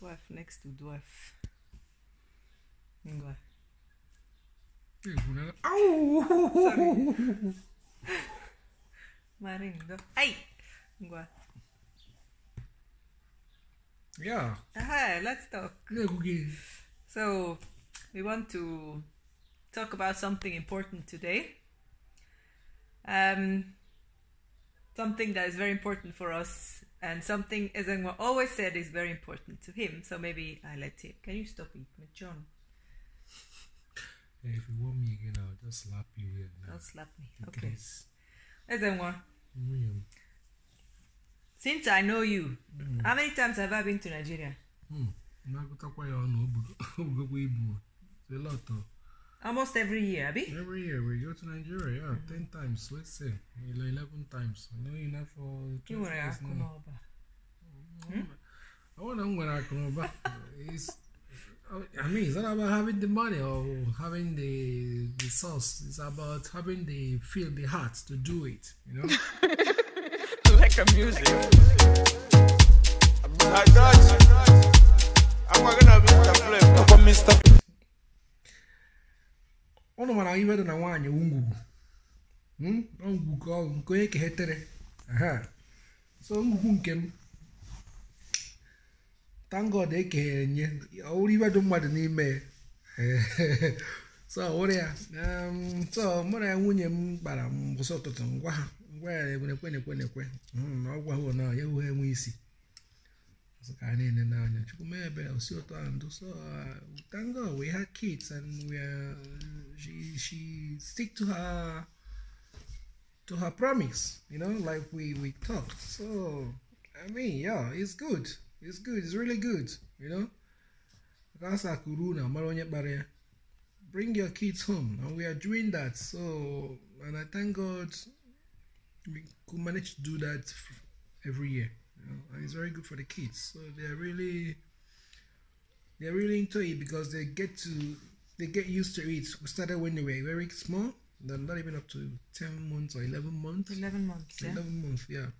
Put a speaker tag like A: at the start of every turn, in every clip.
A: Dwarf next to dwarf. Ngwa.
B: Oh!
A: Marindo. Hey! Ngwa.
B: Yeah.
A: Aha, let's talk. So, we want to talk about something important today. Something that is very important for us, and something Ezenwa always said is very important to him. So maybe I let him. Can you stop it, John?
B: Hey, if you want me again, I'll just slap you here now.
A: Don't slap me. Okay. Ezenwa. Since I know you, how many times have I been to Nigeria?
B: It's a lot of.
A: Almost every year, Abi?
B: Every year we go to Nigeria, yeah, 10 times, let's say. 11 times. I know enough for 2 years now. I want to I mean, it's not about having the money or having the sauce. It's about having the feel, the heart to do it, you know?
C: Like a music. I got I'm gonna be the flip. From Mr.
B: Ono mana iwe na nwaanyị ngwugwu. Ngwugwu ka ọ nke onye kehetere. Aha. So ngwugwu nke m. Thank God ekehere nye. Ọ iwe dị mmadụ n'ime. So ore ya. So mụ na nwunye m gbara mbọsị ụtụtụ ngwa ha. Ngwa ya ekwe. Ọ gwa ha na ya uhe enwe isi. So thank God we had kids and she stick to her promise, you know, like we talked. So I mean, yeah, it's good. It's really good, you know. Bring your kids home, and we are doing that. So, and I thank God we could manage to do that every year. You know, and it's very good for the kids. So they're really into it because they get used to it. We started when they were very small. They're not even up to 10 months or 11 months.
A: 11 months, yeah.
B: 11 months, yeah.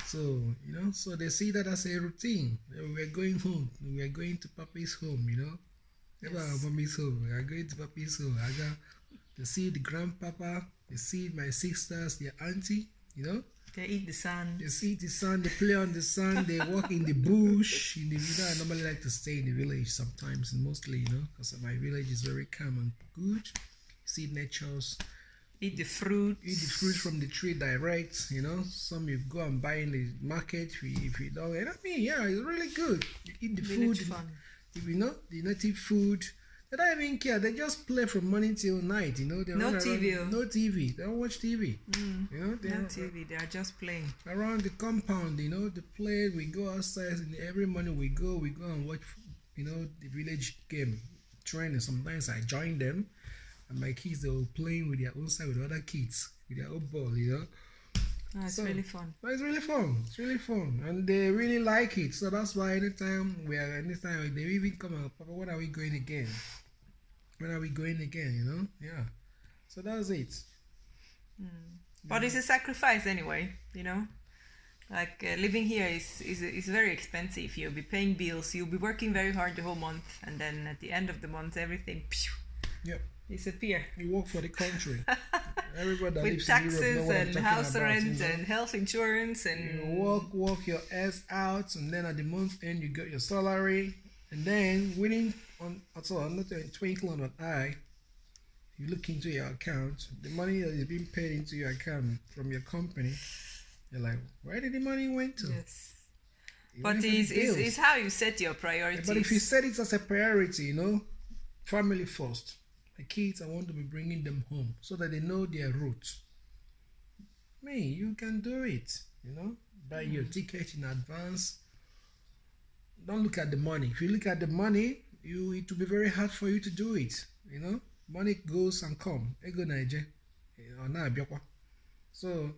B: So, you know, so they see that as a routine. We're going home. We are going to Papi's home, you know. Yes. Mommy's home. We are going to Papi's home. I got to see the grandpapa. They see my sisters, their auntie, you know.
A: They eat the sun.
B: They see the sun, they play on the sun, they walk in the bush. You know, I normally like to stay in the village sometimes, and mostly, you know, because my village is very calm and good. You see natures.
A: Eat the fruit.
B: Eat the fruit from the tree direct, you know. Some you go and buy in the market if you don't. And I mean, yeah, it's really good. You eat the
A: village
B: food.
A: Fun.
B: If you know, the native food. They don't even care. They just play from morning till night, you know.
A: No TV.
B: No TV. They don't watch TV. You know,
A: no TV. They are just playing.
B: Around the compound, you know, they play. We go outside, and every morning we go and watch, you know, the village game training. Sometimes I join them, and my kids, they were playing with their own side with other kids, with their own ball, you know.
A: Oh, it's really fun.
B: It's really fun. It's really fun, and they really like it. So that's why anytime they even come out, Papa, when are we going again? When are we going again? You know, yeah. So that's it.
A: But it's a sacrifice anyway. You know, like living here is very expensive. You'll be paying bills. You'll be working very hard the whole month, and then at the end of the month, everything disappear.
B: You work for the country. Everybody that
A: with
B: lives
A: taxes
B: in Europe know
A: and house rent, you know? And health insurance, and
B: you work your ass out, and then at the month end you get your salary, and then within not a twinkle of an eye, you look into your account, the money that is being paid into your account from your company. You're like, where did the money went to?
A: Yes. But it's how you set your priorities.
B: But if you set it as a priority, you know, family first. My kids, I want to be bringing them home so that they know their roots. You can do it, you know. Buy your ticket in advance. Don't look at the money. If you look at the money, it will be very hard for you to do it, you know. Money goes and comes. So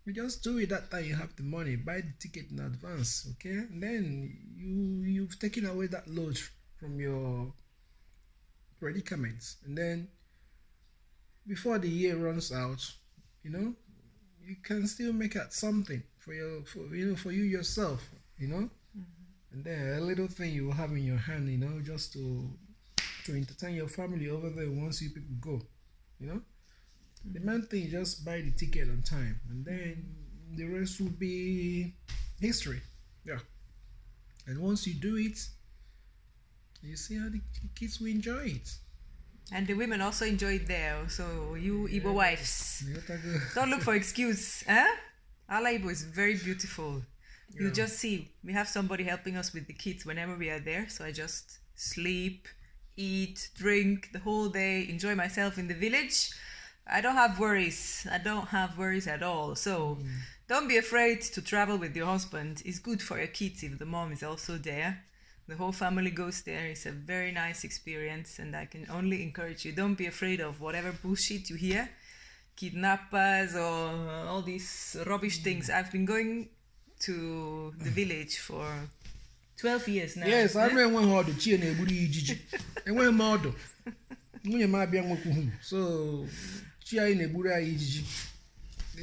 B: you just do it that time you have the money. Buy the ticket in advance, okay? And then you've taken away that load from your predicaments, and then before the year runs out, you know, you can still make out something for you yourself, you know. And then a little thing you will have in your hand, just to entertain your family over there once you people go, The main thing is just buy the ticket on time, and then the rest will be history. Yeah. And once you do it, you see how the kids will enjoy it.
A: And the women also enjoy it there. So you Igbo wives, don't look for excuse. Ala Igbo is very beautiful. You just see, we have somebody helping us with the kids whenever we are there. So I just sleep, eat, drink the whole day, enjoy myself in the village. I don't have worries. I don't have worries at all. So don't be afraid to travel with your husband. It's good for your kids if the mom is also there. The whole family goes there. It's a very nice experience, and I can only encourage you. Don't be afraid of whatever bullshit you hear. Kidnappers or all these rubbish things. I've been going to the village for 12 years now.
B: Yes, I remember when I had a ijiji. And when model. So chia in ebura ijiji.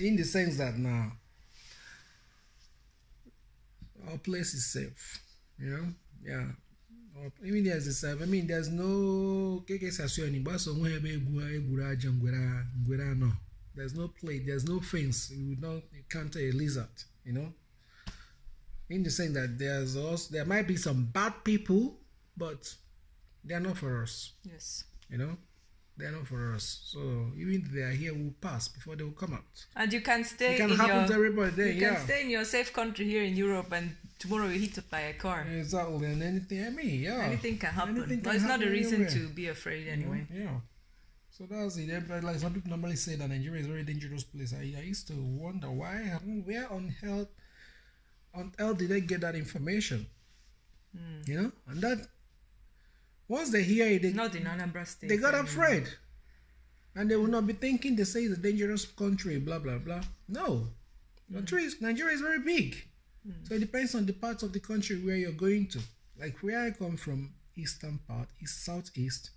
B: In the sense that now our place is safe. Yeah. Even there's a safe. I mean, there's no no. There's no plate, there's no fence. You would not encounter a lizard, In the sense that there might be some bad people, but they're not for us.
A: Yes.
B: They're not for us. So even if they are here, we'll pass before they will come out.
A: And you can stay.
B: It can happen to everybody there.
A: You can stay in your safe country here in Europe, and tomorrow you're hit by a car.
B: Exactly, and anything. I mean,
A: anything can happen.
B: Anything
A: but it's not a reason to be afraid anyway.
B: Yeah. So that's it. Everybody, like some people normally say that Nigeria is a very dangerous place. I used to wonder where on earth did they get that information? And that. Once they hear it,
A: not in Anambra State,
B: they got afraid. And they will not be thinking they say it's a dangerous country, blah, blah, blah. No. Nigeria is very big. So it depends on the parts of the country where you're going to. Like where I come from, eastern part, southeast.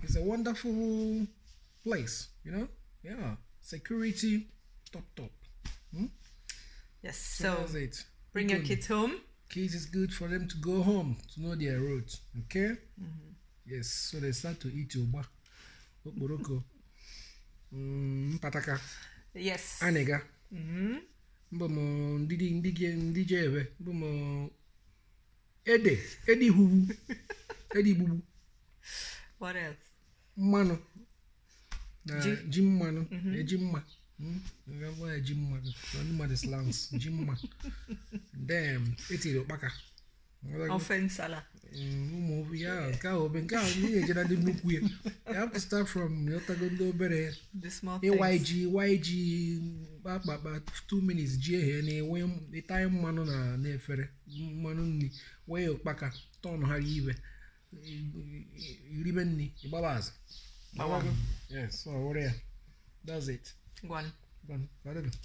B: It's a wonderful place, Yeah. Security, top.
A: Yes,
B: so that's it.
A: Bring your kids home.
B: Kids, is good for them to go home to know their roads. Okay? Yes. So they start to eat yoba, okporoko, pataka.
A: Yes.
B: Anega. Mbomo ndije ebe. Mbomo edi hubu, edi bubu.
A: What else?
B: Mano. Jim mano. Jimma. Jimma slangs. Jimma. Damn, it's it baka.
A: Offense sala.
B: You have to start from
A: the small things.
B: YG, 2 minutes. The time manu na nefere manu ni way baka ton haribe. Ribenni babas. Yes, so that's it.
A: One.
B: Got it.